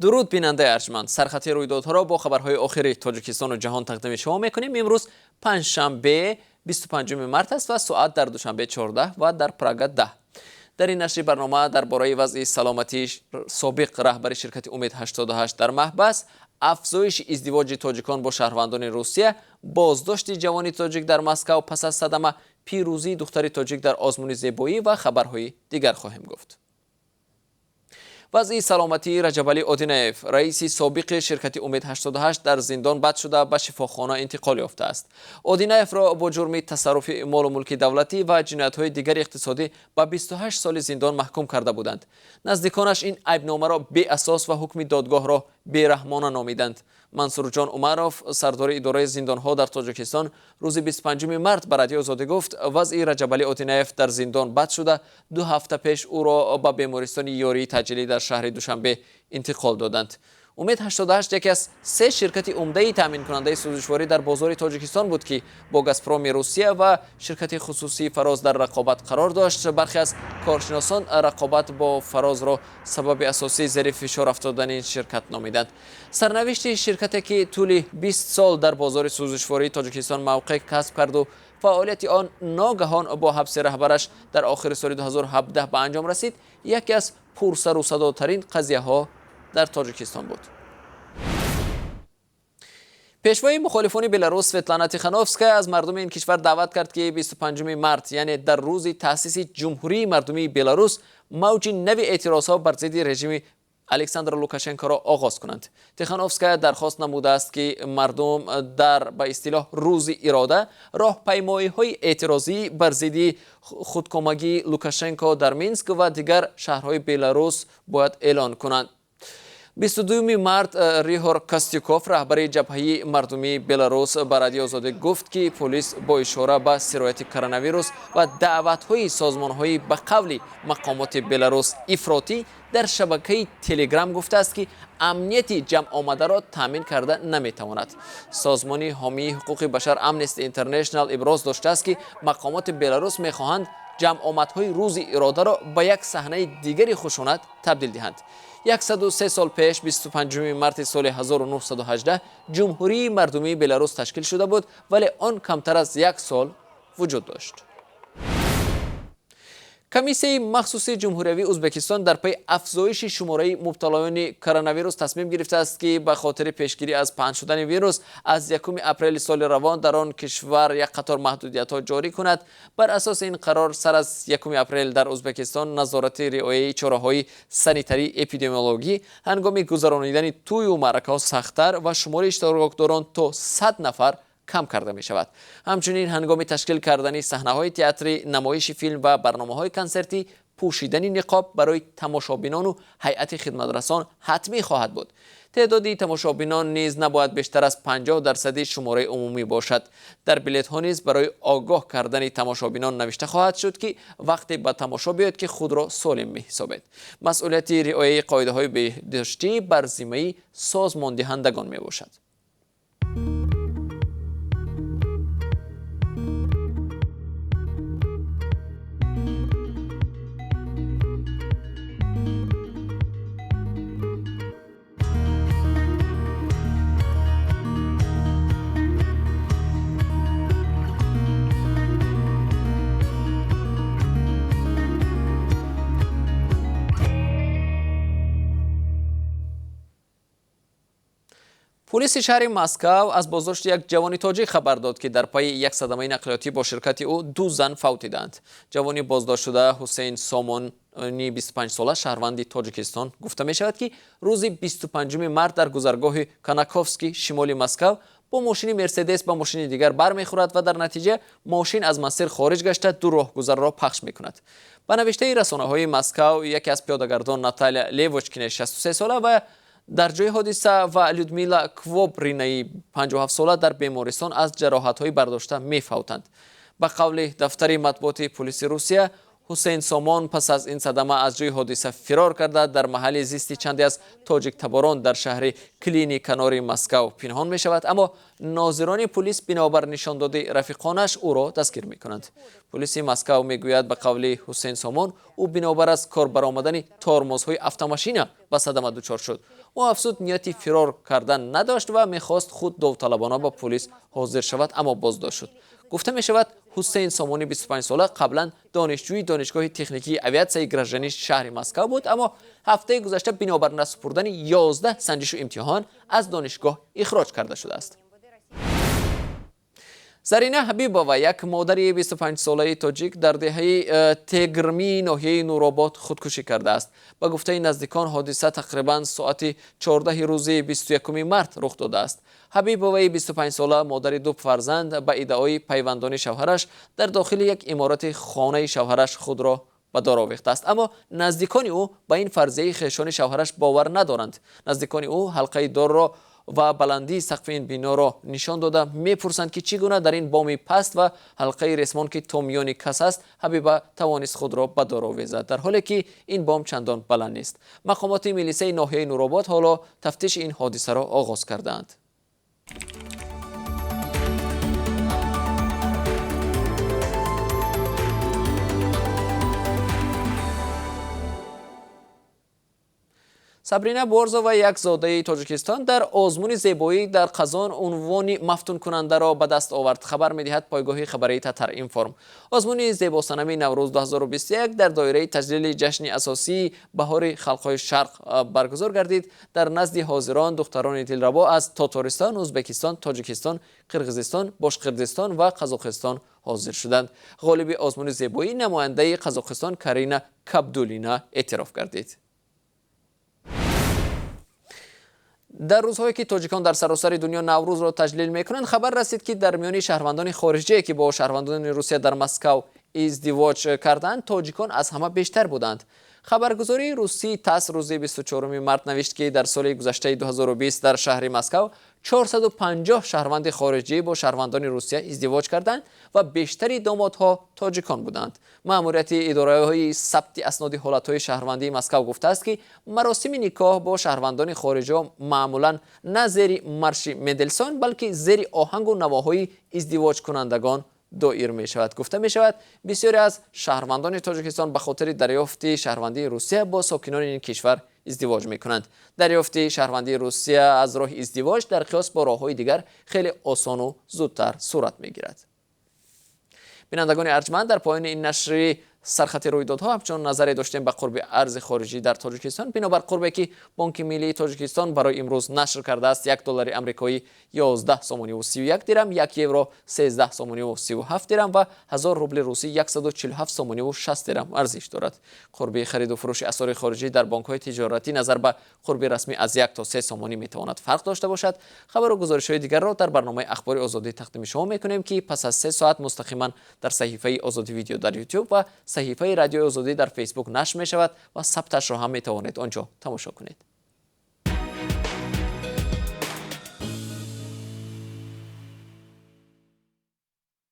درود بیننده ارجمند، سرخطی رویدادها را با خبرهای آخری تاجیکستان و جهان تقدیم شما میکنیم. امروز پنجشنبه 25 مارت است و ساعت در دوشنبه 14 و در پراگ 10. در این نشر برنامه درباره وضع سلامتی سابق رهبر شرکت امید 88 در محبس، افزایش ازدواج تاجیکان با شهروندان روسیه، بازداشت جوانی تاجیک در مسکو پس از صدمه، پیروزی دختری تاجیک در آزمون زیبایی و خبرهای دیگر خواهیم گفت. وضع سلامتی رجبعلی آدینایف، رئیس سابق شرکت امید 88 در زندان بند شده به شفاخانه انتقال یافته است. آدینایف را با جرم تصرف مال و ملک دولتی و جنایت‌های دیگر اقتصادی به 28 سال زندان محکوم کرده بودند. نزدیکانش این عیبنامه را بی اساس و حکم دادگاه را بی‌رحمانه نامیدند. منصور جان عمروف، سردار اداره زندان‌ها در تاجیکستان، روز 25 مارت به رادیو آزادی گفت وضع رجبعلی آدینایف در زندان بد شده. 2 هفته پیش او را به بیمارستان یاری تجلی در شهر دوشنبه انتقال دادند. امید 88 یکی از 3 شرکت عمده تامین کننده سوزشواری در بازار تاجیکستان بود که با گازپروم روسیه و شرکت خصوصی فراز در رقابت قرار داشت. برخی از کارشناسان رقابت با فراز را سبب اساسی زیر فشار افتادن این شرکت نامیدند. سرنوشت شرکتی که طول 20 سال در بازار سوزشواری تاجیکستان موقع کسب کرد و فعالیت آن ناگهان با حبس رهبرش در آخر سال 2017 به انجام رسید، یکی از پرسر و صداترین قضیه ها در تاجیکستان بود. پیشوای مخالفان بلاروس سویتلانا تیخانوفسکا از مردم این کشور دعوت کرد که 25 مارت یعنی در روز تأسیس جمهوری مردمی بلاروس موج نوی اعتراضها بر ضد رژیم الکساندر لوکاشنکو را آغاز کنند. تیخانوفسکا درخواست نموده است که مردم در به اصطلاح روز اراده راهپیمایی‌های اعتراضی بر ضد خودکامگی لوکاشنکو در مینسک و دیگر شهرهای بلاروس باید اعلان کنند. 22 مارت ریهور کاستیوکوف، رهبر جبهه مردمی بلاروس، به رادیو آزادی گفت که پلیس با اشاره به سرایت کرونا و دعوت‌های سازمان‌های به قول مقامات بلاروس افراطی در شبکه تلگرام گفته است که امنیت جمع آمده را تامین کرده نمیتواند. سازمان حامی حقوق بشر آمنستی اینترنشنال ابراز داشته است که مقامات بلاروس می‌خواهند جمع آمدهای روز اراده را به یک صحنه دیگری خشونت تبدیل دهند. 103 سال پیش 25 مارت سال 1918 جمهوری مردمی بلاروس تشکیل شده بود، ولی آن کمتر از 1 سال وجود داشت. کمیسیون مخصوص جمهوری ازبکستان در پی افزایش شماره مبتلایان کرونا ویروس تصمیم گرفته است که به خاطر پیشگیری از پنهان شدن ویروس از 1 اپریل سال روان در آن کشور یک قطار محدودیت‌ها جاری کند. بر اساس این قرار سر از 1 اپریل در ازبکستان نظارت رعایت چاره‌های سانیتری اپیدمیولوژی هنگام گذرانیدن توی و معرکه‌ها سخت‌تر و شمار اشتراکداران تا 100 نفر کم کرده می شود. همچنین هنگام تشکیل کردن صحنه‌های تئاتری، نمایش فیلم و برنامه‌های کنسرتی، پوشیدن نقاب برای تماشابینان و هیئت خدمترسان حتمی خواهد بود. تعداد تماشابینان نیز نباید بیشتر از 50% شماره عمومی باشد. در بلیط‌ها نیز برای آگاه کردن تماشابینان نوشته خواهد شد که وقتی به تماشا بیاید که خود را سالم می‌حسابید. مسئولیت رعایت قاعده‌های بهداشتی بر ذمه سازماندهندگان میباشد. پلیس شهر مسکو از بازداشت یک جوان تاجیک خبر داد که در پی یک صدمه نقلیاتی با شرکت او 2 زن فوت دیدند. جوانی بازداشت شده حسین سامانی 25 ساله شهروند تاجیکستان گفته می شود که روز 25 مارت در گذرگاه کاناکوفسکی شمال مسکو با ماشین مرسدس با ماشین دیگر برمیخورد و در نتیجه ماشین از مسیر خارج گشته 2 راهگذر را پخش می کند. به نوشته رسانه‌های مسکو، یکی از پیاده‌گردان ناتالیا لیوچکین 63 ساله و در جای حادثه و لودمیلا کووبرینای 57 ساله در بیمارستان از جراحت‌های برداشته می‌فوتند. به قول دفتر مطبوعات پلیس روسیه، حسین سامان پس از این صدمه از جای حادثه فرار کرده در محل زیست چندی از تاجیک تباران در شهر کلینی کنار مسکو پنهان می شود، اما ناظران پلیس بنابر نشان داده رفیقانش او را دستگیر می کنند. پلیس مسکو می گوید به قول حسین سامان او بنابر از کار برآمدن ترمزهای اتوماشین به صدمه دچار شد. او افزود نیتی فرار کردن نداشت و میخواست خود داوطلبانه با پلیس حاضر شود، اما بازداشت شد. گفته می شود حسین سامانی 25 ساله قبلا دانشجوی دانشگاه تکنیکی اویاتسیای گراژنی شهر مسکو بود، اما هفته گذشته بنابر نسپردن 11 سنجش و امتحان از دانشگاه اخراج کرده شده است. زرینه حبیبова، یک مادر 25 ساله تاجیک در دهه تگرمی ناحیه نورآباد خودکشی کرده است. با گفته نزدیکان حادثه تقریبا ساعت 14 روز 21 مارت رخ داده است. حبیبova 25 ساله مادر دو فرزند به ادعای پیوندانی شوهرش در داخل یک عمارت خانه شوهرش خود را به دار آویخته است، اما نزدیکان او به این فرضیه خویشان شوهرش باور ندارند. نزدیکان او حلقه دار را و بلندی سقف این بنا را نشان داده میپرسند که چگونه در این بام پست و حلقه ریسمان که تا میان کس است حبیبه توانست خود را به دار آویزد، در حالی که این بام چندان بلند نیست. مقامات میلیسه ناحیه نورآباد حالا تفتیش این حادثه را آغاز کردند. سابرینا بورزова، یک زاده تاجیکستان، در آزمون زیبایی در قزان عنوان مفتون کننده را به دست آورد. خبر می‌دهد پایگاه خبری تتر اینفورم. آزمون زیباسنمی نوروز 2021 در دایره تجلیل جشن اساسی بهار خلق‌های شرق برگزار گردید. در نزد حاضران دختران دلربا از تاتارستان، ازبکستان، تاجیکستان، قرقیزستان، باشقردستان و قزاقستان حاضر شدند. غالب آزمون زیبایی نماینده قزاقستان کارینا کابدولینا اعتراف گردید. در روزهایی که تاجیکان در سراسر دنیا نوروز را تجلیل میکنند، خبر رسید که در میان شهروندان خارجی که با شهروندان روسیه در مسکو ازدواج کردند، تاجیکان از همه بیشتر بودند. خبرگزاری روسی تاس روز 24 مارت نوشت که در سال گذشته 2020 در شهر مسکو 450 شهروند خارجی با شهروندان روسیه ازدواج کردند و بیشتری دامادها تاجیکان بودند. مأموریت اداره‌های ثبت اسناد حالت‌های شهروندی مسکو گفته است که مراسم نکاح با شهروندان خارجی معمولاً نه زیر مارش مندلسون بلکه زیر آهنگ و نواهای ازدواج کنندگان دایر می شود. گفته می شود بسیاری از شهروندان تاجیکستان به خاطر دریافت شهروندی روسیه با ساکنان این کشور ازدواج می کنند. دریافت شهروندی روسیه از راه ازدواج در قیاس با راه‌های دیگر خیلی آسان و زودتر صورت می گیرد. بینندگان ارجمند، در پایان این نشر سرخط رویدادها همچنان نظری داشتیم به قرب ارز خارجی در تاجیکستان. بنابر قربی که بانک ملی تاجیکستان برای امروز نشر کرده است، یک دلار آمریکایی 11 سومانی و 31 درم، یک یورو 13 سومانی و 37 درم و 1000 روبل روسی 147 سومانی و 60 درم ارزش دارد. قرب خرید و فروش اسعار خارجی در بانک‌های تجارتی نظر به قرب رسمی از 1 تا 3 سومانی میتواند فرق داشته باشد. خبر و گزارش‌های دیگر را در برنامه اخبار آزادی تقدیم شما می‌کنیم که پس از 3 ساعت مستقیما در صحیفه آزادی ویدیو در یوتیوب و صحیفه رادیو آزادی در فیسبوک نشر می شود و ثبتش را هم می توانید آنجا تماشا کنید.